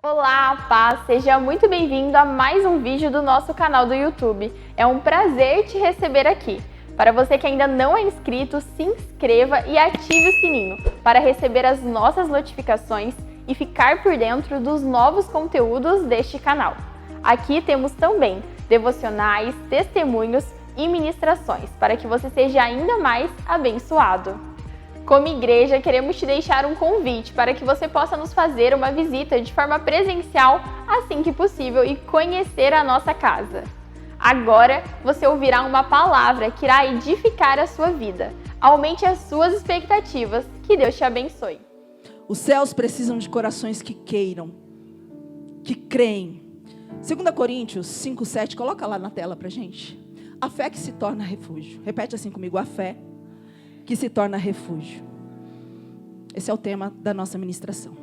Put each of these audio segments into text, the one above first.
Olá, paz! Seja muito bem-vindo a mais um vídeo do nosso canal do YouTube. É um prazer te receber aqui. Para você que ainda não é inscrito, se inscreva e ative o sininho para receber as nossas notificações e ficar por dentro dos novos conteúdos deste canal. Aqui temos também devocionais, testemunhos e ministrações para que você seja ainda mais abençoado. Como igreja, queremos te deixar um convite para que você possa nos fazer uma visita de forma presencial assim que possível e conhecer a nossa casa. Agora você ouvirá uma palavra que irá edificar a sua vida. Aumente as suas expectativas. Que Deus te abençoe. Os céus precisam de corações que queiram, que creem. 2 Coríntios 5:7, coloca lá na tela pra gente. A fé que se torna refúgio. Repete assim comigo, a fé que se torna refúgio. Esse é o tema da nossa ministração.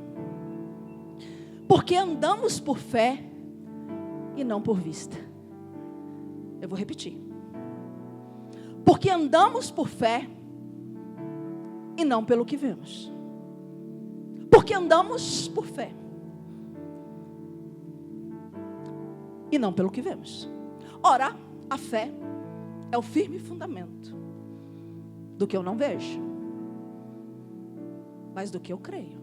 Porque andamos por fé e não por vista. Eu vou repetir. Porque andamos por fé e não pelo que vemos. Porque andamos por fé e não pelo que vemos. Ora, a fé é o firme fundamento do que eu não vejo, mas do que eu creio.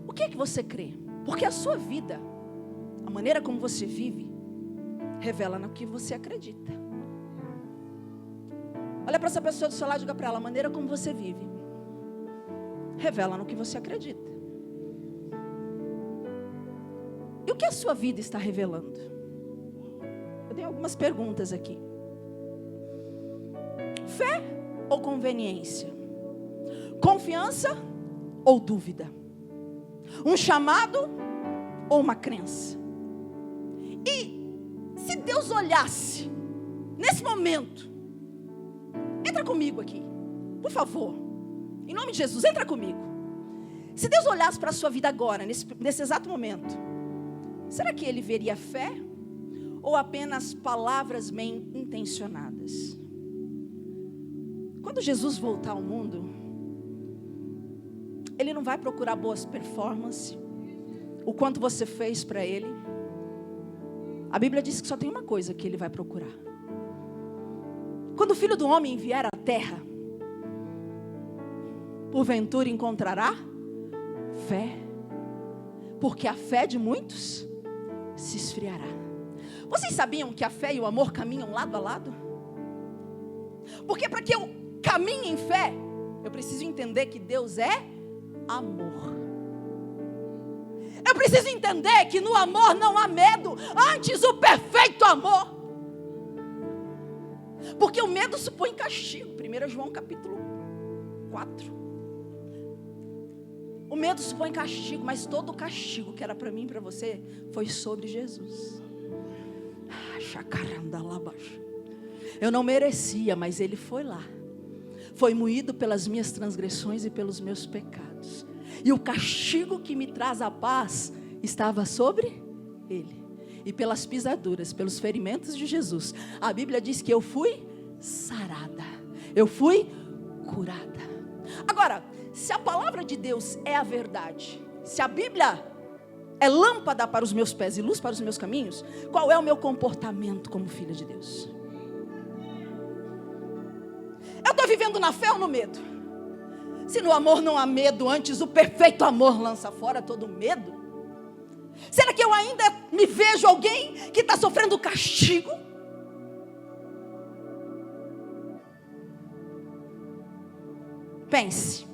O que é que você crê? Porque a sua vida, a maneira como você vive, revela no que você acredita. Olha para essa pessoa do seu lado e diga para ela: a maneira como você vive revela no que você acredita. E o que a sua vida está revelando? Eu tenho algumas perguntas aqui. Fé ou conveniência? Confiança ou dúvida? Um chamado ou uma crença? E se Deus olhasse nesse momento, entra comigo aqui, por favor, em nome de Jesus, entra comigo. Se Deus olhasse para a sua vida agora, nesse exato momento, será que Ele veria fé ou apenas palavras bem intencionadas? Quando Jesus voltar ao mundo, Ele não vai procurar boas performances, o quanto você fez para Ele. A Bíblia diz que só tem uma coisa que Ele vai procurar. Quando o Filho do Homem vier à terra, porventura encontrará fé, porque a fé de muitos se esfriará. Vocês sabiam que a fé e o amor caminham lado a lado? Porque para que eu caminhe em fé, eu preciso entender que Deus é amor. Eu preciso entender que no amor não há medo, antes o perfeito amor. Porque o medo supõe castigo. 1 João capítulo 4. O medo supõe castigo, mas todo o castigo que era para mim e para você foi sobre Jesus. Eu não merecia, mas Ele foi lá. Foi moído pelas minhas transgressões e pelos meus pecados. E o castigo que me traz a paz estava sobre Ele. E pelas pisaduras, pelos ferimentos de Jesus, a Bíblia diz que eu fui sarada. Eu fui curada. Agora, se a palavra de Deus é a verdade, se a Bíblia é lâmpada para os meus pés e luz para os meus caminhos, qual é o meu comportamento como filha de Deus? Eu estou vivendo na fé ou no medo? Se no amor não há medo, antes o perfeito amor lança fora todo medo. Será que eu ainda me vejo alguém que está sofrendo castigo? Pense.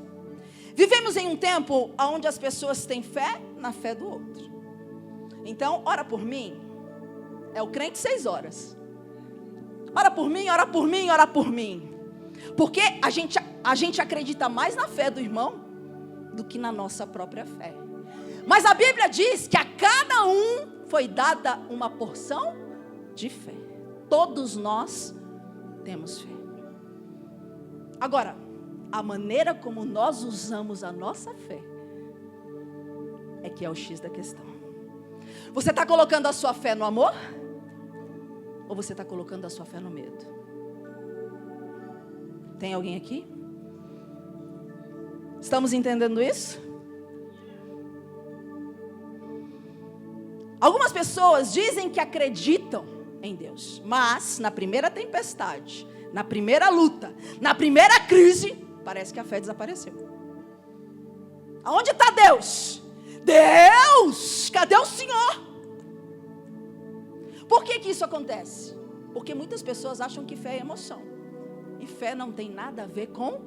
Vivemos em um tempo onde as pessoas têm fé na fé do outro. Então, ora por mim. É o crente 6 horas. Ora por mim, ora por mim, ora por mim. Porque a gente acredita mais na fé do irmão do que na nossa própria fé. Mas a Bíblia diz que a cada um foi dada uma porção de fé. Todos nós temos fé. Agora, a maneira como nós usamos a nossa fé é que é o X da questão. Você está colocando a sua fé no amor? Ou você está colocando a sua fé no medo? Tem alguém aqui? Estamos entendendo isso? Algumas pessoas dizem que acreditam em Deus, mas na primeira tempestade, na primeira luta, na primeira crise, parece que a fé desapareceu. Aonde está Deus? Deus, cadê o Senhor? Por que isso acontece? Porque muitas pessoas acham que fé é emoção. E fé não tem nada a ver com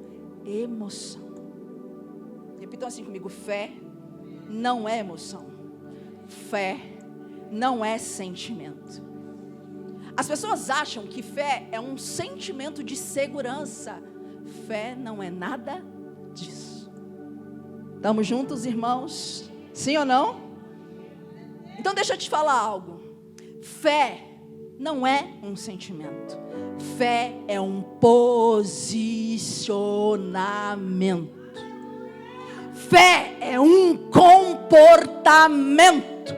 emoção. Repitam assim comigo: fé não é emoção. Fé não é sentimento. As pessoas acham que fé é um sentimento de segurança. Fé não é nada disso. Estamos juntos, irmãos? Sim ou não? Então deixa eu te falar algo. Fé não é um sentimento. Fé é um posicionamento. Fé é um comportamento.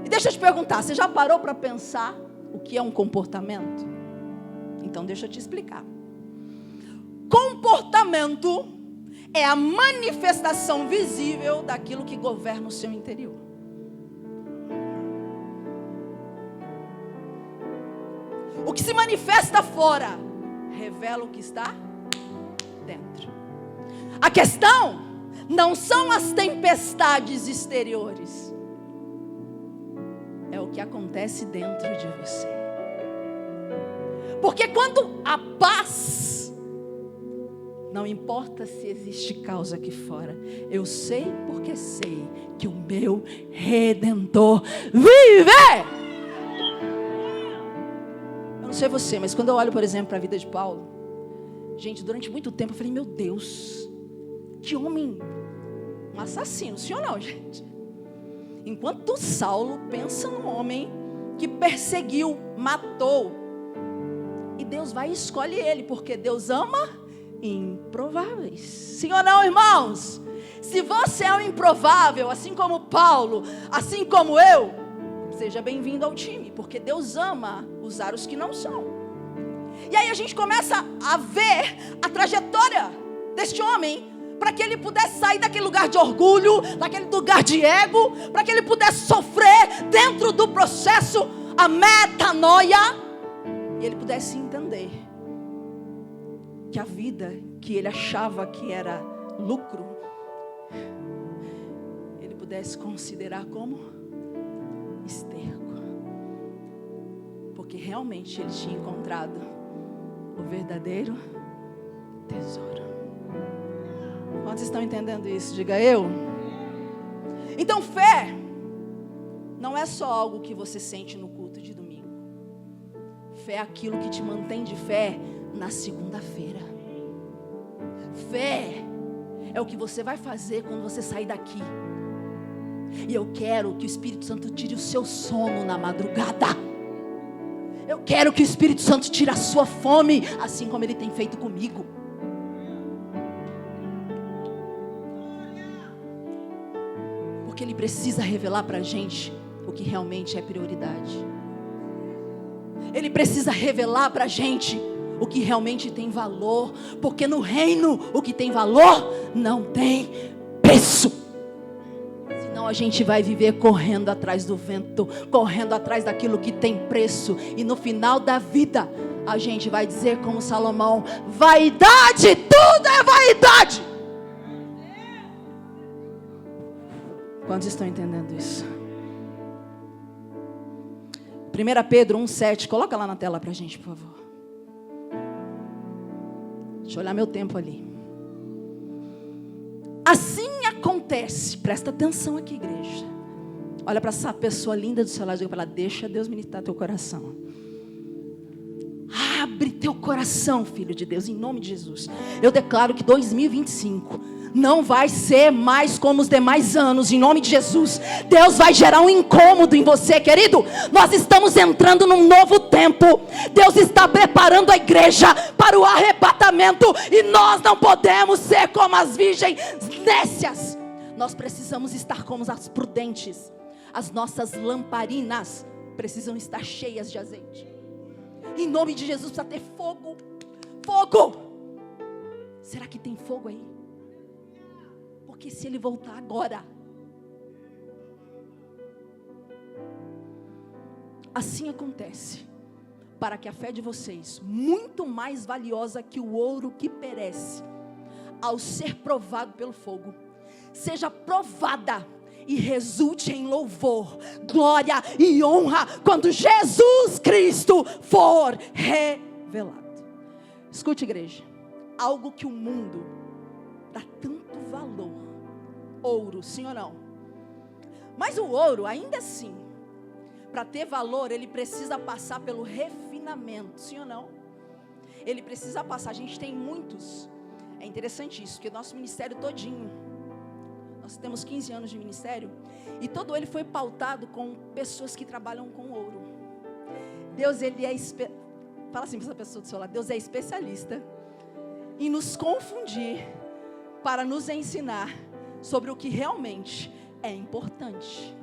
E deixa eu te perguntar, você já parou para pensar o que é um comportamento? Então deixa eu te explicar. Comportamento é a manifestação visível daquilo que governa o seu interior. O que se manifesta fora revela o que está dentro. A questão não são as tempestades exteriores, é o que acontece dentro de você. Porque quando a paz, não importa se existe causa aqui fora, eu sei porque sei que o meu Redentor vive. Eu não sei você, mas quando eu olho, por exemplo, para a vida de Paulo, gente, durante muito tempo eu falei: meu Deus, que homem, um assassino, sim ou não, gente? Enquanto Saulo pensa num homem que perseguiu, matou, e Deus vai e escolhe ele, porque Deus ama improváveis. Sim ou não, irmãos? Se você é um improvável, assim como Paulo, assim como eu, seja bem-vindo ao time, porque Deus ama usar os que não são. E aí a gente começa a ver a trajetória deste homem, para que ele pudesse sair daquele lugar de orgulho, daquele lugar de ego, para que ele pudesse sofrer dentro do processo a metanoia, e ele pudesse entender que a vida que ele achava que era lucro, ele pudesse considerar como esterco, porque realmente ele tinha encontrado o verdadeiro tesouro. Quantos estão entendendo isso? Diga eu. Então fé não é só algo que você sente no culto de domingo. Fé é aquilo que te mantém de fé na segunda-feira. Fé é o que você vai fazer quando você sair daqui. E eu quero que o Espírito Santo tire o seu sono na madrugada. Eu quero que o Espírito Santo tire a sua fome, assim como ele tem feito comigo. Porque ele precisa revelar para a gente o que realmente é prioridade. Ele precisa revelar para a gente o que realmente tem valor. Porque no reino o que tem valor não tem preço. Senão a gente vai viver correndo atrás do vento, correndo atrás daquilo que tem preço. E no final da vida a gente vai dizer como Salomão: vaidade, tudo é vaidade. Quantos estão entendendo isso? 1 Pedro 1,7, coloca lá na tela pra gente, por favor. Deixa eu olhar meu tempo ali. Assim acontece, presta atenção aqui, igreja. Olha para essa pessoa linda do seu lado e diga para ela: deixa Deus ministrar teu coração. Abre teu coração, filho de Deus, em nome de Jesus. Eu declaro que 2025 não vai ser mais como os demais anos, em nome de Jesus. Deus vai gerar um incômodo em você, querido. Nós estamos entrando num novo tempo. Deus está preparando a igreja para o arrebatamento, e nós não podemos ser como as virgens nécias. Nós precisamos estar como as prudentes. As nossas lamparinas precisam estar cheias de azeite. Em nome de Jesus, precisa ter fogo. Fogo! Será que tem fogo aí? Porque se ele voltar agora, assim acontece, para que a fé de vocês, muito mais valiosa que o ouro que perece, ao ser provado pelo fogo, seja provada e resulte em louvor, glória e honra, quando Jesus Cristo for revelado. Escute, igreja, algo que o mundo dá tanto valor, ouro, sim ou não? Mas o ouro, ainda assim, para ter valor, ele precisa passar pelo refinamento, sim ou não? Ele precisa passar, a gente tem muitos, é interessante isso, porque nosso ministério todinho, nós temos 15 anos de ministério, e todo ele foi pautado com pessoas que trabalham com ouro. Deus, ele é, fala assim para essa pessoa do seu lado, Deus é especialista em nos confundir, para nos ensinar sobre o que realmente é importante.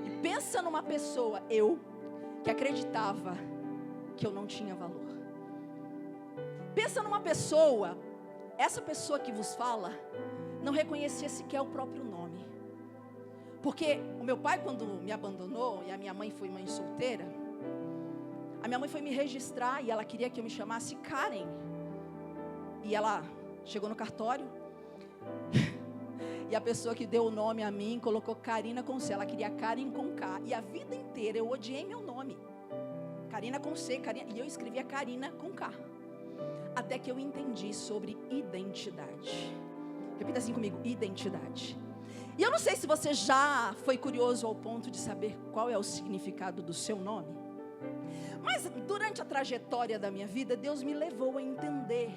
E pensa numa pessoa, eu, que acreditava que eu não tinha valor. Pensa numa pessoa, essa pessoa que vos fala, não reconhecia sequer o próprio nome. Porque o meu pai, quando me abandonou, e a minha mãe foi mãe solteira, a minha mãe foi me registrar, e ela queria que eu me chamasse Karen. E ela chegou no cartório, e a pessoa que deu o nome a mim colocou Karina com C. Ela queria Karen com K. E a vida inteira eu odiei meu nome. Karina com C, Karina, e eu escrevia Karina com K. Até que eu entendi sobre identidade. Repita assim comigo, identidade. E eu não sei se você já foi curioso ao ponto de saber qual é o significado do seu nome. Mas durante a trajetória da minha vida, Deus me levou a entender.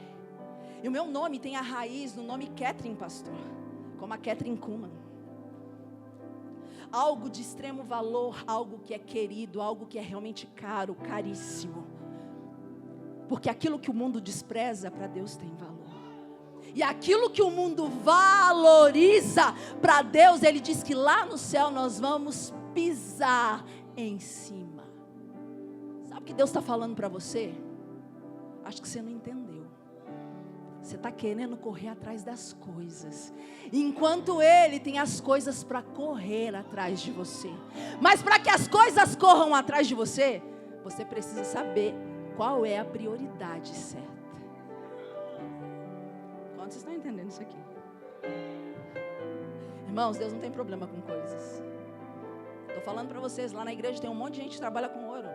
E o meu nome tem a raiz no nome Catherine, pastor. Como a Catherine Kuhlman. Algo de extremo valor, algo que é querido, algo que é realmente caro, caríssimo. Porque aquilo que o mundo despreza, para Deus tem valor. E aquilo que o mundo valoriza, para Deus, Ele diz que lá no céu nós vamos pisar em cima. Sabe o que Deus está falando para você? Acho que você não entendeu. Você está querendo correr atrás das coisas, enquanto Ele tem as coisas para correr atrás de você. Mas para que as coisas corram atrás de você, você precisa saber qual é a prioridade certa. Quantos estão entendendo isso aqui? Irmãos, Deus não tem problema com coisas. Estou falando para vocês, lá na igreja tem um monte de gente que trabalha com ouro.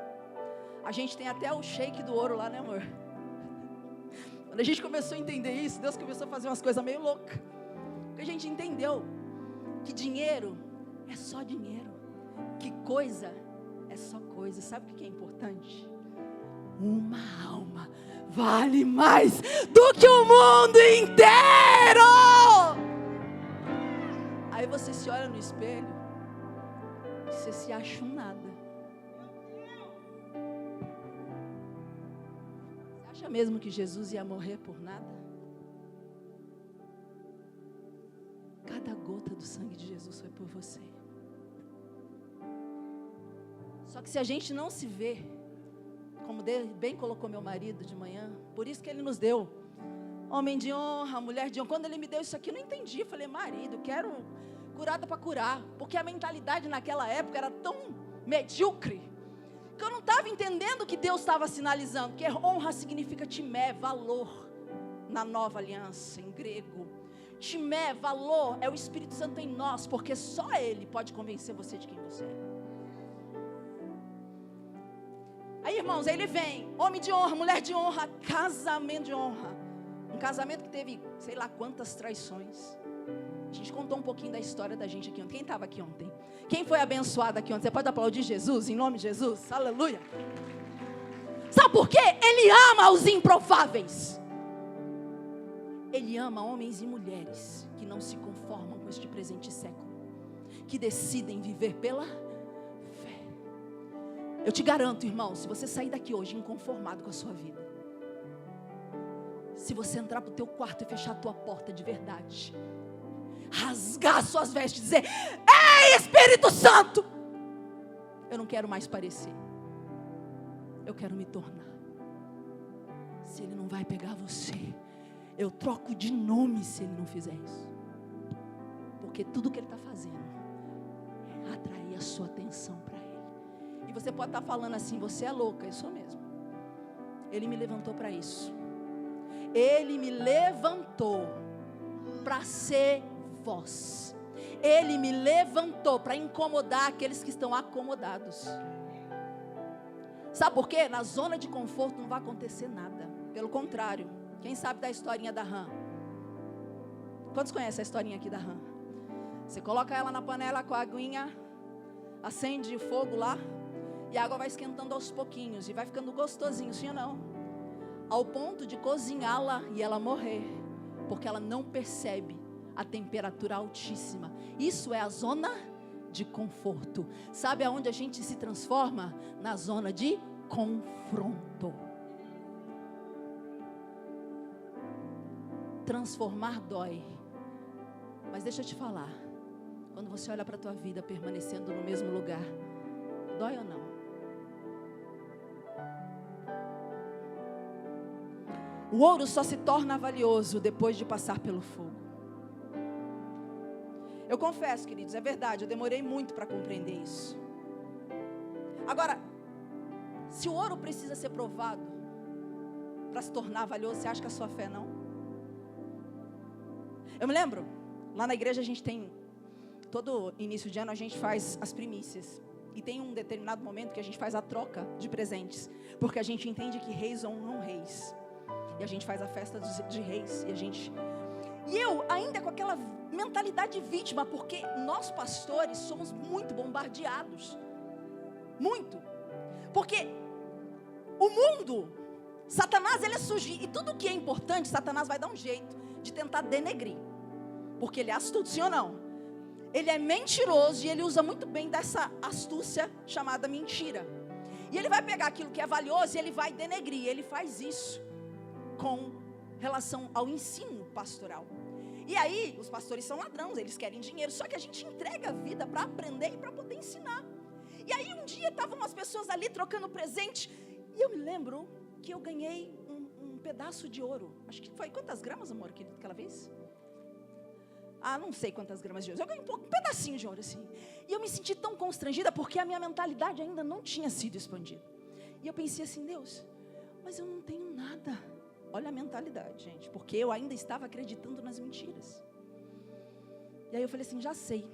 A gente tem até o shake do ouro lá, né, amor? Quando a gente começou a entender isso, Deus começou a fazer umas coisas meio loucas. Porque a gente entendeu que dinheiro é só dinheiro, que coisa é só coisa. Sabe o que é importante? Uma alma vale mais do que o mundo inteiro. Aí você se olha no espelho e você se acha um nada. Acha mesmo que Jesus ia morrer por nada? Cada gota do sangue de Jesus foi por você. Só que se a gente não se vê, como bem colocou meu marido de manhã, por isso que ele nos deu homem de honra, mulher de honra. Quando ele me deu isso aqui, eu não entendi. Eu falei, marido, quero curada para curar. Porque a mentalidade naquela época era tão medíocre, que eu não estava entendendo o que Deus estava sinalizando. Que honra significa timé, valor, na nova aliança, em grego. Timé, valor, é o Espírito Santo em nós, porque só Ele pode convencer você de quem você é. Aí, irmãos, aí ele vem, homem de honra, mulher de honra, casamento de honra. Um casamento que teve, sei lá quantas traições. A gente contou um pouquinho da história da gente aqui ontem. Quem estava aqui ontem? Quem foi abençoado aqui ontem? Você pode aplaudir Jesus, em nome de Jesus? Aleluia. Sabe por quê? Ele ama os improváveis. Ele ama homens e mulheres que não se conformam com este presente século, que decidem viver pela fé. Eu te garanto, irmão, se você sair daqui hoje inconformado com a sua vida, se você entrar para o teu quarto e fechar a tua porta de verdade, rasgar suas vestes e dizer, ei, Espírito Santo, eu não quero mais parecer, eu quero me tornar. Se Ele não vai pegar você, eu troco de nome se Ele não fizer isso. Porque tudo que Ele está fazendo é atrair a sua atenção para Ele. E você pode estar falando assim, você é louca, eu sou mesmo. Ele me levantou para isso. Ele me levantou para ser voz. Ele me levantou para incomodar aqueles que estão acomodados. Sabe por quê? Na zona de conforto não vai acontecer nada. Pelo contrário. Quem sabe da historinha da rã? Quantos conhecem a historinha aqui da rã? Você coloca ela na panela com a aguinha, acende o fogo lá, e a água vai esquentando aos pouquinhos, e vai ficando gostosinho, sim ou não? Ao ponto de cozinhá-la e ela morrer, porque ela não percebe a temperatura altíssima. Isso é a zona de conforto. Sabe aonde a gente se transforma? Na zona de confronto. Transformar dói. Mas deixa eu te falar, quando você olha para a tua vida permanecendo no mesmo lugar, dói ou não? O ouro só se torna valioso depois de passar pelo fogo. Eu confesso, queridos, é verdade, eu demorei muito para compreender isso. Agora, se o ouro precisa ser provado para se tornar valioso, você acha que a sua fé não? Eu me lembro, lá na igreja a gente tem, todo início de ano a gente faz as primícias. E tem um determinado momento que a gente faz a troca de presentes, porque a gente entende que reis honram reis. E a gente faz a festa de reis, E eu ainda com aquela mentalidade de vítima, porque nós pastores somos muito bombardeados. Muito. Porque o mundo, Satanás, ele é sujo. E tudo que é importante, Satanás vai dar um jeito de tentar denegrir. Porque ele é astuto, sim ou não? Ele é mentiroso e ele usa muito bem dessa astúcia chamada mentira. E ele vai pegar aquilo que é valioso e ele vai denegrir. Ele faz isso com relação ao ensino pastoral. E aí, os pastores são ladrões, eles querem dinheiro. Só que a gente entrega a vida para aprender e para poder ensinar. E aí um dia estavam as pessoas ali trocando presente. E eu me lembro que eu ganhei um pedaço de ouro. Acho que foi quantas gramas, amor, aquela vez? Não sei quantas gramas de ouro. Eu ganhei um pedacinho de ouro assim. E eu me senti tão constrangida porque a minha mentalidade ainda não tinha sido expandida. E eu pensei assim, Deus, mas eu não tenho nada. Olha a mentalidade, gente, porque eu ainda estava acreditando nas mentiras. E aí eu falei assim, já sei.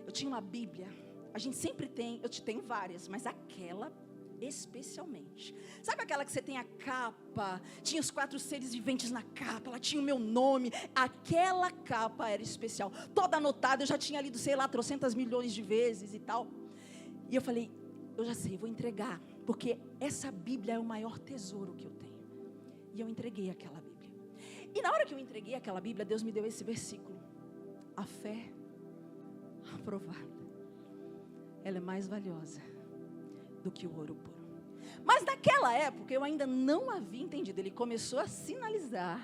Eu tinha uma Bíblia. A gente sempre tem, eu te tenho várias, mas aquela especialmente. Sabe aquela que você tem a capa, tinha os 4 seres viventes na capa, ela tinha o meu nome. Aquela capa era especial, toda anotada, eu já tinha lido, sei lá, 300 milhões de vezes e tal. E eu falei, eu já sei, vou entregar, porque essa Bíblia é o maior tesouro que eu tenho. E eu entreguei aquela Bíblia. E na hora que eu entreguei aquela Bíblia, Deus me deu esse versículo: a fé aprovada, ela é mais valiosa do que o ouro puro. Mas naquela época eu ainda não havia entendido. Ele começou a sinalizar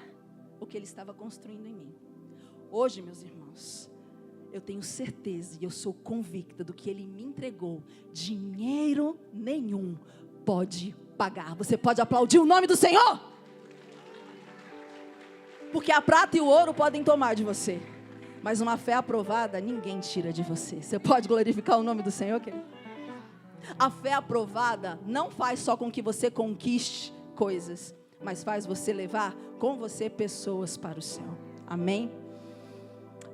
o que ele estava construindo em mim. Hoje, meus irmãos, eu tenho certeza e eu sou convicta do que ele me entregou, dinheiro nenhum pode pagar. Você pode aplaudir o nome do Senhor? Porque a prata e o ouro podem tomar de você, mas uma fé aprovada ninguém tira de você. Você pode glorificar o nome do Senhor, querido? A fé aprovada não faz só com que você conquiste coisas, mas faz você levar com você pessoas para o céu. Amém?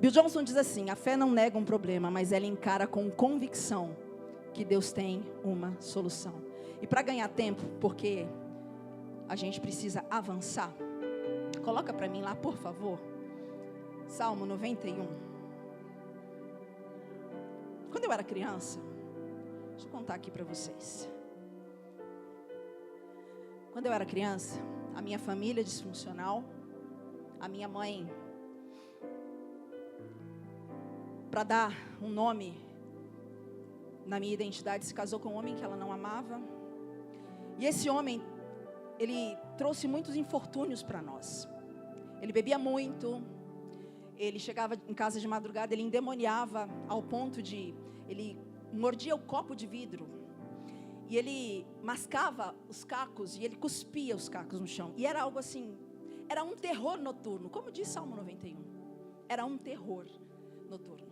Bill Johnson diz assim: a fé não nega um problema, mas ela encara com convicção que Deus tem uma solução. E para ganhar tempo, porque a gente precisa avançar, coloca para mim lá, por favor, Salmo 91. Quando eu era criança, deixa eu contar aqui para vocês. Quando eu era criança, a minha família disfuncional, a minha mãe, para dar um nome na minha identidade, se casou com um homem que ela não amava. E esse homem, ele trouxe muitos infortúnios para nós. Ele bebia muito, ele chegava em casa de madrugada, ele endemoniava ao ponto de, ele mordia o copo de vidro, e ele mascava os cacos, e ele cuspia os cacos no chão, e era algo assim, era um terror noturno, como diz Salmo 91, era um terror noturno.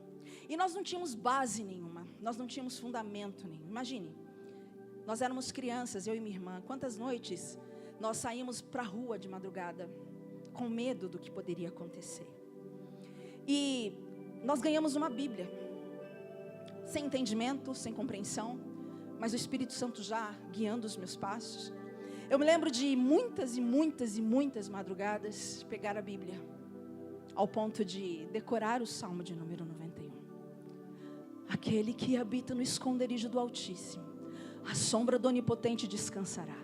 E nós não tínhamos base nenhuma, nós não tínhamos fundamento nenhum. Imagine, Nós éramos crianças, eu e minha irmã. Quantas noites nós saímos para a rua de madrugada, com medo do que poderia acontecer. E nós ganhamos uma Bíblia, sem entendimento, sem compreensão, mas o Espírito Santo já guiando os meus passos. Eu me lembro de muitas e muitas e muitas madrugadas pegar a Bíblia, ao ponto de decorar o Salmo de número 91. Aquele que habita no esconderijo do Altíssimo, a sombra do Onipotente descansará.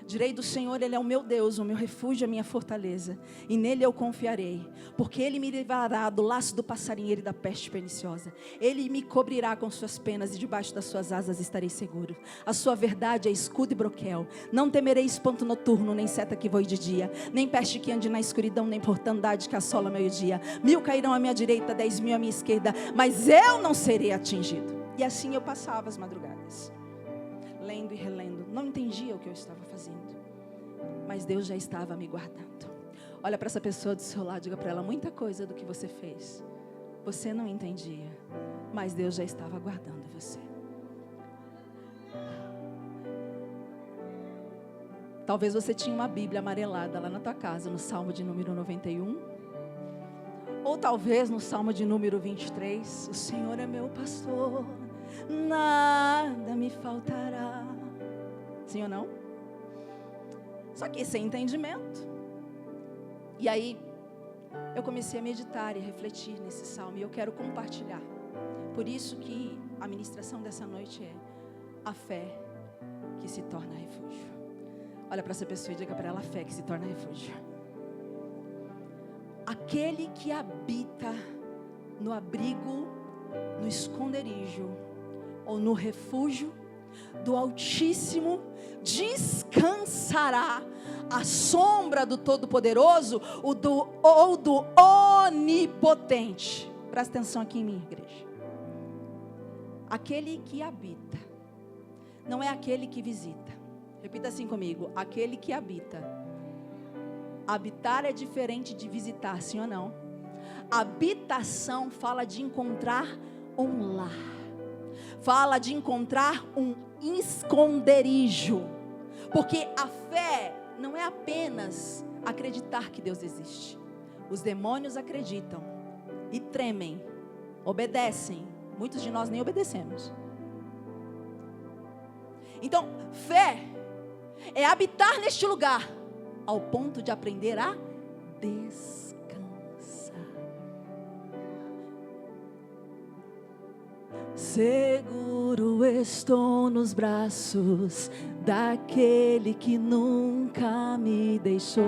Direi do Senhor, Ele é o meu Deus, o meu refúgio, a minha fortaleza, e nele eu confiarei, porque Ele me livrará do laço do passarinheiro e da peste perniciosa. Ele me cobrirá com suas penas e debaixo das suas asas estarei seguro. A sua verdade é escudo e broquel. Não temerei espanto noturno, nem seta que voe de dia, nem peste que ande na escuridão, nem mortandade que assola meio-dia. 1000 cairão à minha direita, 10.000 à minha esquerda, mas eu não serei atingido. E assim eu passava as madrugadas, lendo e relendo. Não entendia o que eu estava fazendo, mas Deus já estava me guardando. Olha para essa pessoa do seu lado, diga para ela: muita coisa do que você fez, você não entendia, mas Deus já estava guardando você. Talvez você tinha uma Bíblia amarelada lá na tua casa, no Salmo de número 91, ou talvez no Salmo de número 23, o Senhor é meu pastor, nada me faltará. Sim ou não? Só que sem entendimento. E aí eu comecei a meditar e refletir nesse salmo, e eu quero compartilhar. Por isso que a ministração dessa noite é a fé que se torna refúgio. Olha para essa pessoa e diga para ela: a fé que se torna refúgio. Aquele que habita no abrigo, no esconderijo ou no refúgio do Altíssimo descansará à sombra do Todo-Poderoso ou do Onipotente. Presta atenção aqui em mim, igreja. Aquele que habita não é aquele que visita. Repita assim comigo: aquele que habita. Habitar é diferente de visitar, sim ou não? Habitação fala de encontrar um lar, fala de encontrar um esconderijo, porque a fé não é apenas acreditar que Deus existe. Os demônios acreditam e tremem, obedecem. Muitos de nós nem obedecemos. Então, fé é habitar neste lugar ao ponto de aprender a descansar. Seguro estou nos braços daquele que nunca me deixou.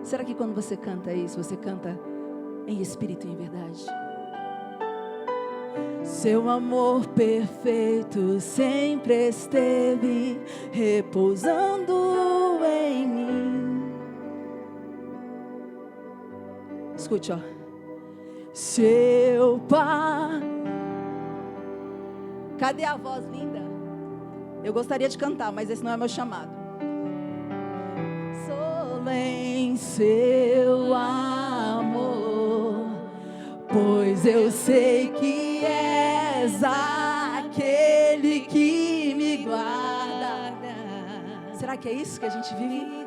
Será que quando você canta isso, você canta em espírito e em verdade? Seu amor perfeito sempre esteve repousando em mim. Escute, ó. Seu Pai. Cadê a voz linda? Eu gostaria de cantar, mas esse não é meu chamado. Sou em seu amor, pois eu sei que és aquele que me guarda. Será que é isso que a gente vive?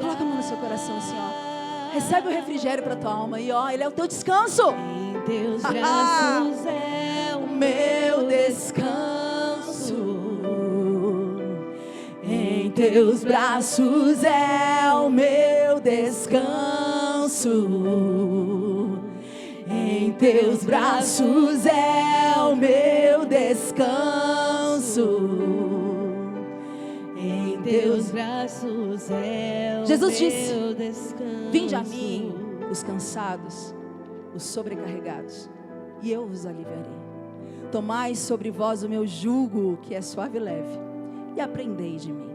Coloca a mão no seu coração assim, ó. Recebe o refrigério para tua alma e ó, Ele é o teu descanso. Em teus braços é o meu descanso. Em teus braços é o meu descanso. Em teus braços é o meu descanso. Em teus braços é o Jesus disse: meu descanso. Vinde a mim, os cansados, os sobrecarregados, e eu vos aliviarei. Tomai sobre vós o meu jugo, que é suave e leve, e aprendei de mim.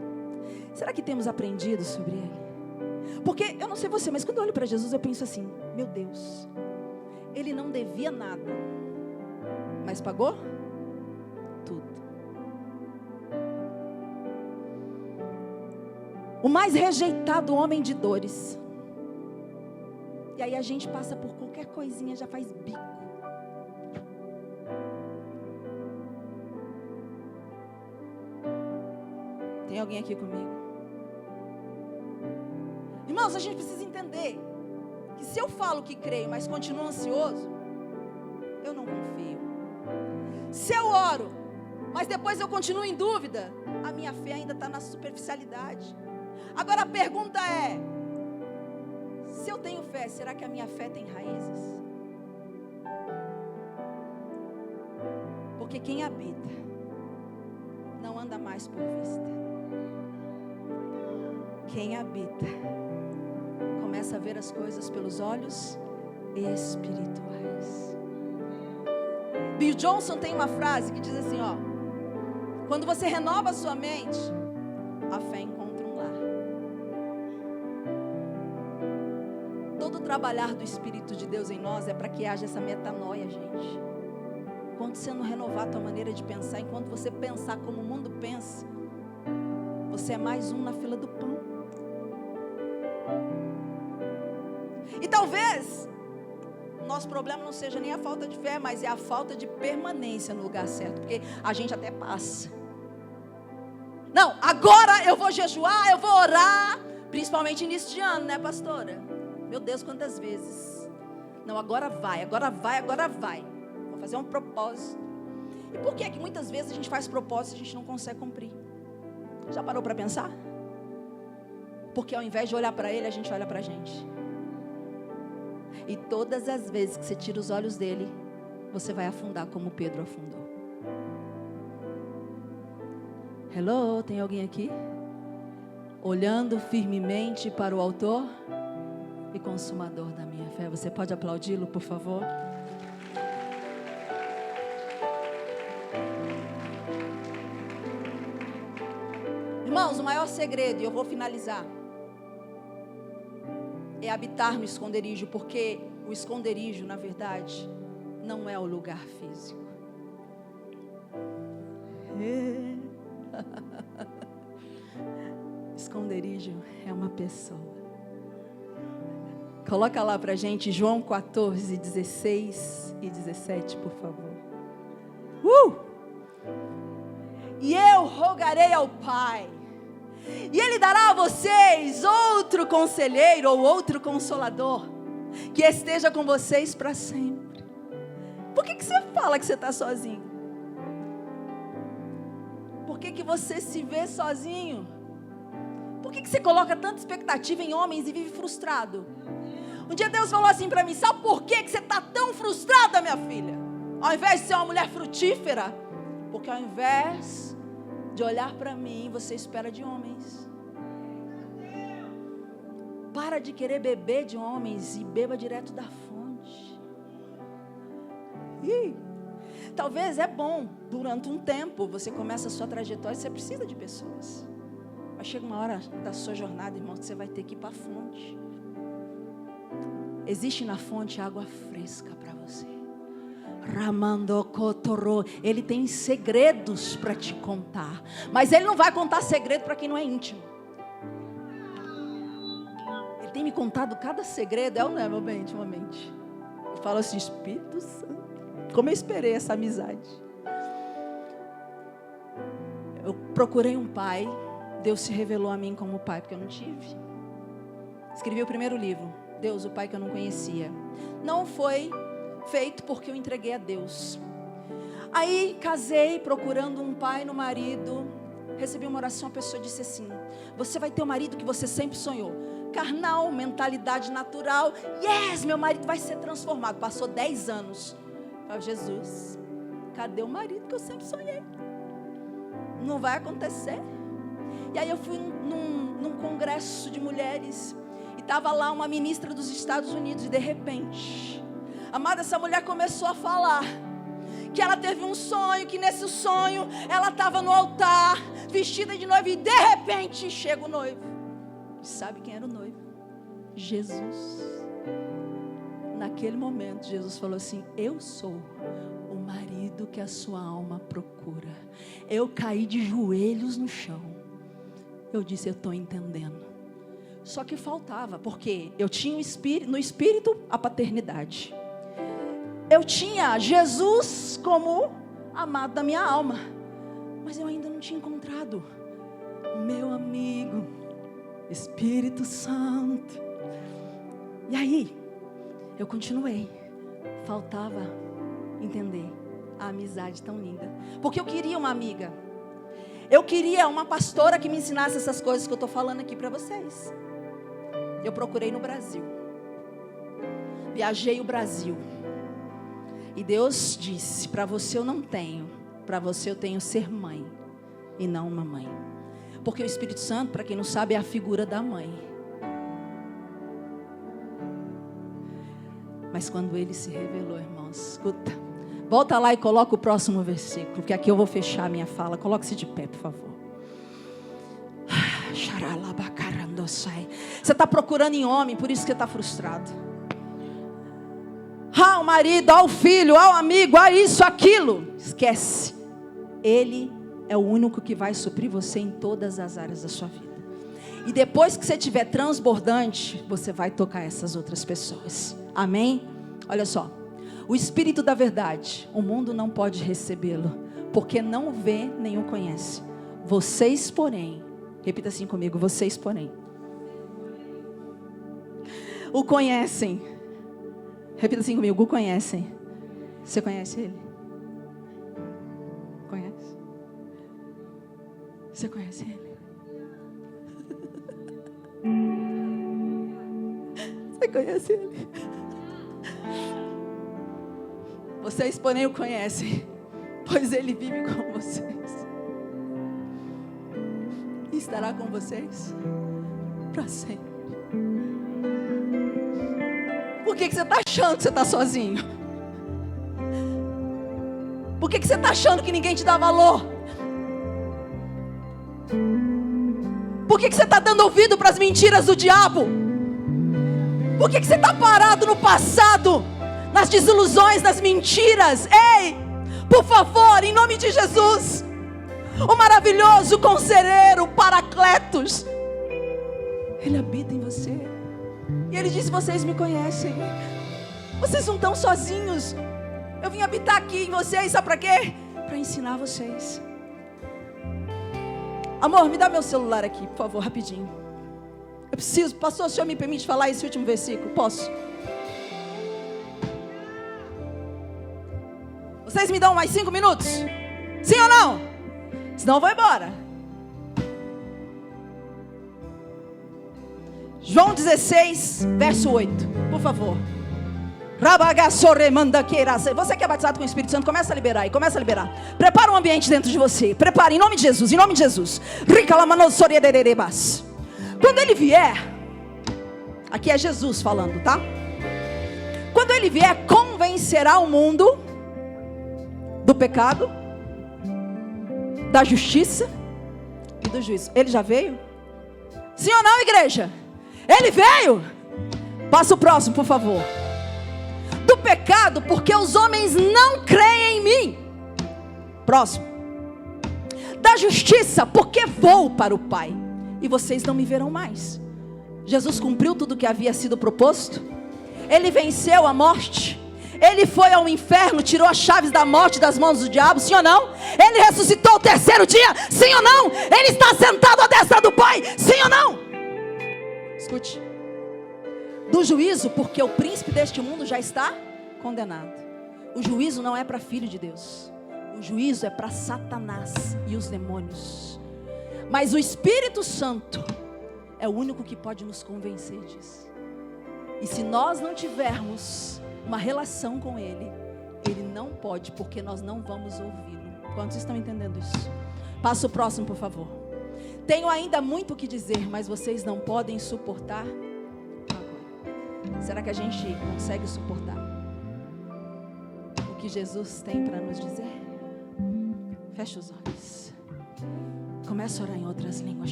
Será que temos aprendido sobre Ele? Porque eu não sei você, mas quando eu olho para Jesus eu penso assim: meu Deus, Ele não devia nada, mas pagou tudo. O mais rejeitado homem de dores. E aí a gente passa por qualquer coisinha, já faz bico. Tem alguém aqui comigo? Irmãos, a gente precisa entender que se eu falo que creio, mas continuo ansioso, eu não confio. Se eu oro, mas depois eu continuo em dúvida, a minha fé ainda está na superficialidade. Agora a pergunta é: se eu tenho fé, será que a minha fé tem raízes? Porque quem habita não anda mais por vista. Quem habita começa a ver as coisas pelos olhos espirituais. Bill Johnson tem uma frase que diz assim, ó: quando você renova a sua mente, a fé encontra um lar. Todo o trabalhar do Espírito de Deus em nós é para que haja essa metanoia, gente. Quando você não renovar a tua maneira de pensar, enquanto você pensar como o mundo pensa, você é mais um na fila do pão. E talvez nosso problema não seja nem a falta de fé, mas é a falta de permanência no lugar certo, porque a gente até passa. Não, agora eu vou jejuar, eu vou orar, principalmente início de ano, né, pastora? Meu Deus, quantas vezes? Não, agora vai, agora vai, agora vai. Vou fazer um propósito. E por que muitas vezes a gente faz propósito e a gente não consegue cumprir? Já parou para pensar? Porque ao invés de olhar para ele, a gente olha para a gente. E todas as vezes que você tira os olhos dele, você vai afundar como Pedro afundou. Hello, tem alguém aqui? Olhando firmemente para o autor e consumador da minha fé. Você pode aplaudi-lo, por favor? Irmãos, o maior segredo, e eu vou finalizar, é habitar no esconderijo, porque o esconderijo, na verdade, não é o lugar físico. Esconderijo é uma pessoa. Coloca lá pra gente João 14, 16 e 17, por favor. E eu rogarei ao Pai, e Ele dará a vocês outro conselheiro ou outro consolador, que esteja com vocês para sempre. Por que você fala que você está sozinho? Por que você se vê sozinho? Por que você coloca tanta expectativa em homens e vive frustrado? Um dia Deus falou assim para mim: sabe por que você está tão frustrada, minha filha? Ao invés de ser uma mulher frutífera, porque ao invés de olhar para mim, você espera de homens. Para de querer beber de homens e beba direto da fonte. Talvez é bom, durante um tempo, você começa a sua trajetória, você precisa de pessoas. Mas chega uma hora da sua jornada, irmão, que você vai ter que ir para a fonte. Existe na fonte água fresca para você. Ele tem segredos para te contar, mas Ele não vai contar segredo para quem não é íntimo. Ele tem me contado cada segredo, é ou não é, meu bem, intimamente? Eu falo assim: Espírito Santo, como eu esperei essa amizade. Eu procurei um pai, Deus se revelou a mim como pai, porque eu não tive. Escrevi o primeiro livro, Deus, o pai que eu não conhecia. Não foi feito porque eu entreguei a Deus. Aí casei procurando um pai no marido. Recebi uma oração, a pessoa disse assim: você vai ter o marido que você sempre sonhou. Carnal, mentalidade natural. Yes, meu marido vai ser transformado. Passou 10 anos. Eu falei: Jesus, cadê o marido que eu sempre sonhei? Não vai acontecer. E aí eu fui num congresso de mulheres, e estava lá uma ministra dos Estados Unidos, e de repente, amada, essa mulher começou a falar que ela teve um sonho, que nesse sonho ela estava no altar, vestida de noiva, e de repente chega o noivo. E sabe quem era o noivo? Jesus. Naquele momento Jesus falou assim: eu sou o marido que a sua alma procura. Eu caí de joelhos no chão. Eu disse: eu estou entendendo. Só que faltava, porque eu tinha no espírito a paternidade. Eu tinha Jesus como amado da minha alma, mas eu ainda não tinha encontrado meu amigo, Espírito Santo. E aí, eu continuei. Faltava entender a amizade tão linda. Porque eu queria uma amiga. Eu queria uma pastora que me ensinasse essas coisas que eu estou falando aqui para vocês. Eu procurei no Brasil. Viajei o Brasil. E Deus disse, para você eu não tenho. Para você eu tenho ser mãe e não uma mãe. Porque o Espírito Santo, para quem não sabe, é a figura da mãe. Mas quando ele se revelou, irmãos, escuta, volta lá e coloca o próximo versículo, que aqui eu vou fechar a minha fala. Coloque-se de pé, por favor. Você está procurando em homem, por isso que você está frustrado. Ao marido, ao filho, ao amigo, a isso, aquilo. Esquece. Ele é o único que vai suprir você em todas as áreas da sua vida. E depois que você estiver transbordante, você vai tocar essas outras pessoas. Amém? Olha só. O Espírito da verdade, o mundo não pode recebê-lo, porque não vê nem o conhece. Vocês, porém, repita assim comigo, vocês, porém, o conhecem. Repita assim comigo, o conhecem. Você conhece ele? Conhece? Você conhece ele? Você conhece ele? Vocês, porém, o conhecem, pois ele vive com vocês e estará com vocês para sempre. Por que você está achando que você está sozinho? Por que você está achando que ninguém te dá valor? Por que você está dando ouvido para as mentiras do diabo? Por que você está parado no passado, nas desilusões, nas mentiras? Ei, por favor, em nome de Jesus, o maravilhoso conselheiro, Paracletos, ele habita em você. E ele disse, vocês me conhecem. Vocês não estão sozinhos. Eu vim habitar aqui em vocês, sabe para quê? Para ensinar vocês. Amor, me dá meu celular aqui, por favor, rapidinho. Eu preciso, pastor, o senhor me permite falar esse último versículo? Posso? Vocês me dão mais 5 minutos? Sim ou não? Senão eu vou embora. João 16, verso 8, por favor. Você que é batizado com o Espírito Santo, começa a liberar aí, começa a liberar. Prepara um ambiente dentro de você. Prepara, em nome de Jesus, em nome de Jesus. Quando ele vier, aqui é Jesus falando, tá? Quando ele vier, convencerá o mundo do pecado, da justiça e do juízo. Ele já veio? Sim ou não, igreja? Ele veio? Passa o próximo, por favor. Do pecado, porque os homens não creem em mim. Próximo. Da justiça, porque vou para o Pai e vocês não me verão mais. Jesus cumpriu tudo o que havia sido proposto. Ele venceu a morte. Ele foi ao inferno, tirou as chaves da morte das mãos do diabo, sim ou não? Ele ressuscitou o terceiro dia, sim ou não? Ele está sentado à destra do Pai, sim ou não? Escute. Do juízo, porque o príncipe deste mundo já está condenado. O juízo não é para filho de Deus. O juízo é para Satanás e os demônios. Mas o Espírito Santo é o único que pode nos convencer disso. E se nós não tivermos uma relação com Ele, Ele não pode, porque nós não vamos ouvi-lo. Quantos estão entendendo isso? Passa o próximo, por favor. Tenho ainda muito o que dizer, mas vocês não podem suportar agora. Será que a gente consegue suportar o que Jesus tem para nos dizer? Fecha os olhos. Começa a orar em outras línguas.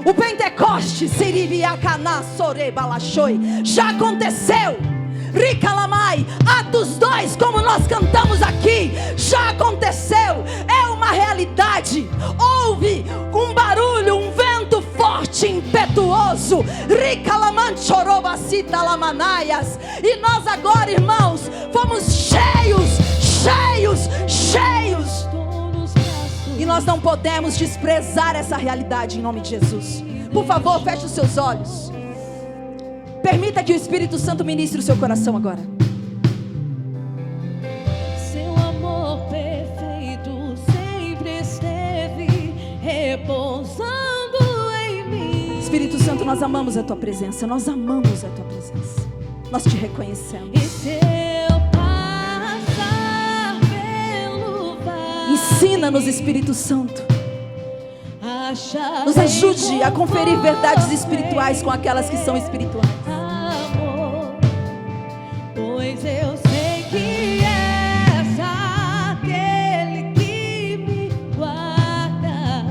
O Pentecoste já aconteceu. Atos 2, como nós cantamos aqui, já aconteceu. É uma realidade. Houve um barulho, um vento forte, impetuoso. poderoso. E nós agora, irmãos, fomos cheios. E nós não podemos desprezar essa realidade em nome de Jesus. Por favor, feche os seus olhos. Permita que o Espírito Santo ministre o seu coração agora. Seu amor perfeito sempre esteve repousando em mim. Espírito Santo, nós amamos a tua presença. Nós amamos a tua presença. Nós te reconhecemos. E se eu passar pelo vale, Ensina-nos, Espírito Santo. acharei Nos ajude a conferir conforto verdades espirituais com aquelas que são espirituais. amor, pois eu sei que és aquele que me guarda.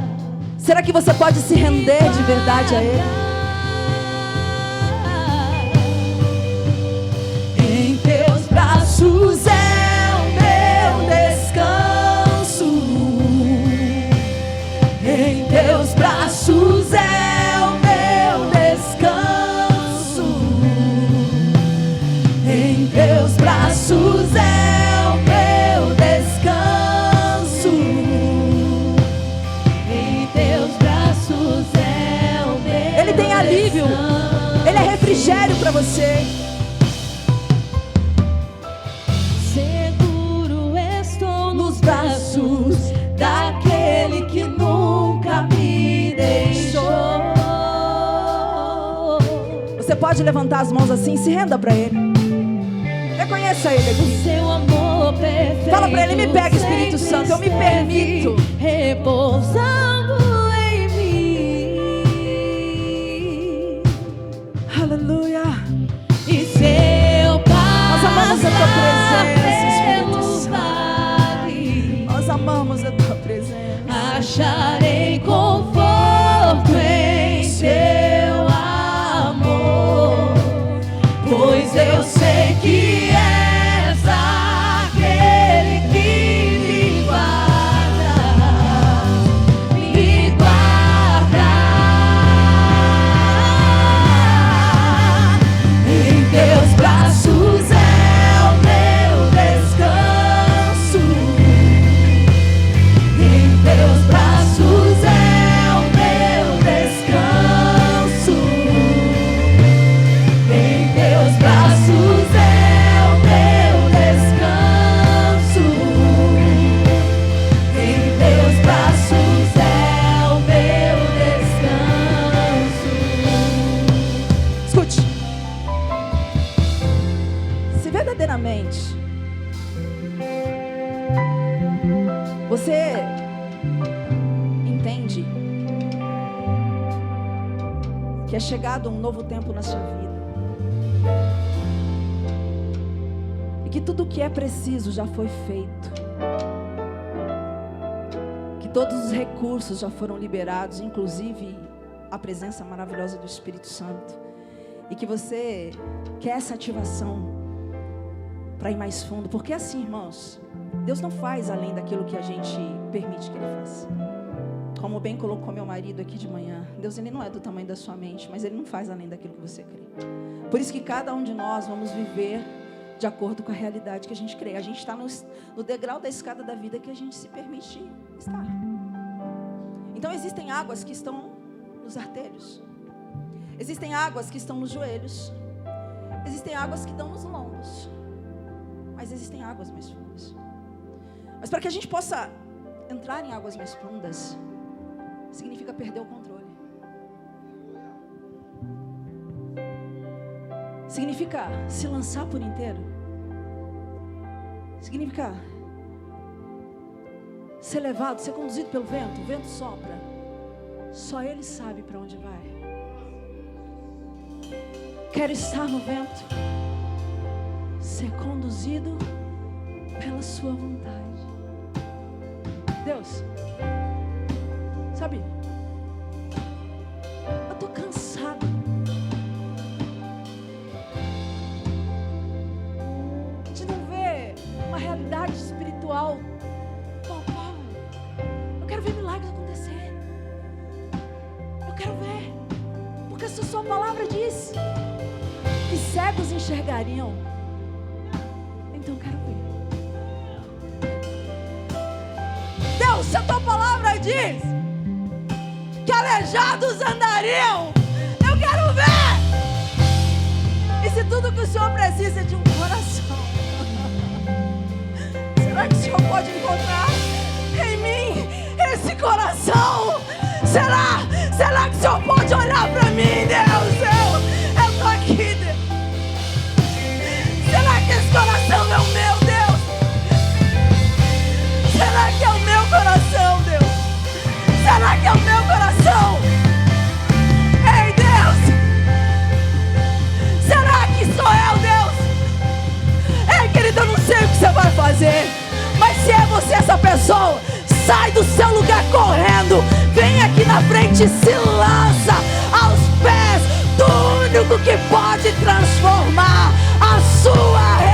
Será que você pode se render de verdade a Ele? Em teus braços é o meu descanso. Em teus braços é o meu descanso. Em teus braços é o meu descanso. Em teus braços é o meu Ele tem alívio. Ele é refrigério para você. Seguro estou nos braços daquele que nunca me deixou. Você pode levantar as mãos assim, se renda para Ele. Reconheça Ele aqui. Seu amor perfeito. Fala para Ele, me pega, Espírito Santo, eu me permito. Repousando em mim. Aleluia. E seu Nós amamos a tua presença, Espírito pelo Santo. vale, Nós amamos a tua presença. acharei conforto em seu amor, pois eu sei que és aquele que me guarda, me guarda. Em teus braços é o meu descanso. Em teus braços é o meu descanso. Em teus braços é o meu descanso. Em teus braços é o meu descanso. Escute. Se verdadeiramente você entende que é chegado um novo tempo na sua vida e que tudo o que é preciso já foi feito, que todos os recursos já foram liberados, inclusive a presença maravilhosa do Espírito Santo, e que você quer essa ativação para ir mais fundo, porque assim, irmãos, Deus não faz além daquilo que a gente permite que Ele faça. Como bem colocou meu marido aqui de manhã, Deus, Ele não é do tamanho da sua mente, mas Ele não faz além daquilo que você crê. Por isso que cada um de nós vamos viver de acordo com a realidade que a gente crê. A gente está no degrau da escada da vida que a gente se permite estar. Então existem águas que estão nos artelhos, existem águas que estão nos joelhos, existem águas que estão nos lombos, mas existem águas mais fundas. Mas para que a gente possa entrar em águas mais fundas, significa perder o controle. Significa se lançar por inteiro. Significa ser levado, ser conduzido pelo vento. O vento sopra. Só Ele sabe para onde vai. Quero estar no vento, ser conduzido pela sua vontade. Deus, sabe, eu estou cansado de não ver uma realidade espiritual palpável. Eu quero ver milagres acontecer. Eu quero ver, porque Deus, a sua palavra diz que cegos enxergariam. Então eu quero ver. Deus, se a tua palavra diz que aleijados andariam, eu quero ver. E se tudo que o Senhor precisa é de um coração, será que o Senhor pode encontrar em mim esse coração? Será que o Senhor pode olhar para mim, Deus? Eu estou aqui, Deus. Será que esse coração é o meu, Deus? Será que é o meu coração, Deus? Será que é o meu coração? Ei, Deus! Será que sou eu, Deus? Ei, querido, eu não sei o que você vai fazer, mas se é você essa pessoa, sai do seu lugar correndo, vem aqui na frente e se lança aos pés do único que pode transformar a sua